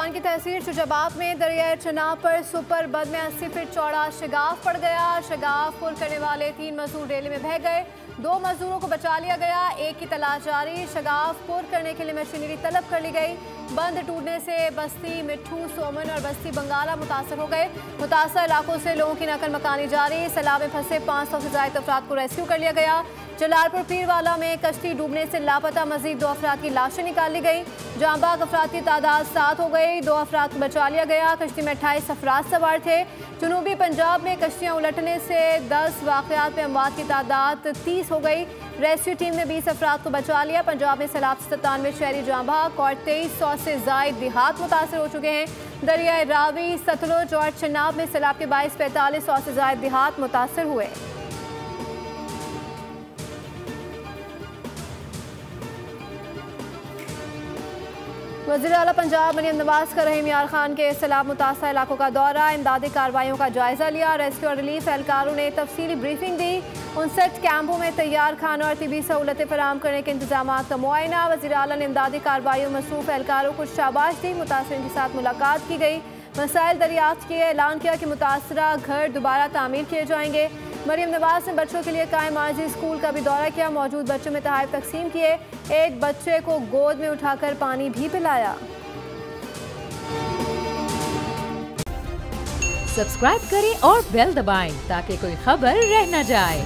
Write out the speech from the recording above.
सिवान की तहसील शुजाबाद में दरियाए चनाब पर सुपर बद में 80 फीट चौड़ा शगाफ पड़ गया। शगाफ पुर करने वाले 3 मजदूर डेले में बह गए। 2 मजदूरों को बचा लिया गया, एक की तलाश जारी। शगाफ पुर करने के लिए मशीनरी तलब कर ली गई। बंद टूटने से बस्ती मिठू, सोमन और बस्ती बंगाला मुतासर हो गए। मुतासर इलाकों से लोगों की नकल मकानी जारी। सैलाब में फंसे 500 से ज्यादा अफराद को रेस्क्यू कर लिया गया। जलालपुर पीरवाला में कश्ती डूबने से लापता मजीद 2 अफराद की लाशें निकाली गई। जांबाग अफराद की तादाद 7 हो गई। 2 अफराद को बचा लिया गया। कश्ती में 28 अफराद सवार थे। जनूबी पंजाब में कश्तियां उलटने से 10 वाकयात में अमवात की तादाद 30 हो गई। रेस्क्यू टीम ने 20 अफराद को बचा लिया। पंजाब में सैलाब से 97 शहरी जांबाग और 2300 से जायद देहात मुतासर हो चुके हैं। दरियाए रावी, सतलुज और चनाब में सैलाब के 4500 से जायद देहात मुतासर हुए। वज़ीर आला पंजाब मरियम नवाज का रहीम यार खान के सैलाब मुतासर इलाकों का दौरा, इमदादी कार्रवाइयों का जायजा लिया। रेस्क्यू और रिलीफ एहलकारों ने तफसीली ब्रीफिंग दी। 59 कैंपों में तैयार खाना और तिबी सहूलतें फराहम करने के इंतजाम का मुआयना। वज़ीर आला ने इमदादी कार्रवाइयों में मसरूफ एहलकारों को शाबाश दी। मुतासरीन के साथ मुलाकात की गई। मसाइल दरियाफ्त किए। ऐलान किया कि मुतासरा घर दोबारा तामीर किए जाएंगे। मरियम नवाज ने बच्चों के लिए कायम आजी स्कूल का भी दौरा किया। मौजूद बच्चों में तोहफे तकसीम किए। एक बच्चे को गोद में उठाकर पानी भी पिलाया। सब्सक्राइब करें और बेल दबाएं ताकि कोई खबर रह न जाए।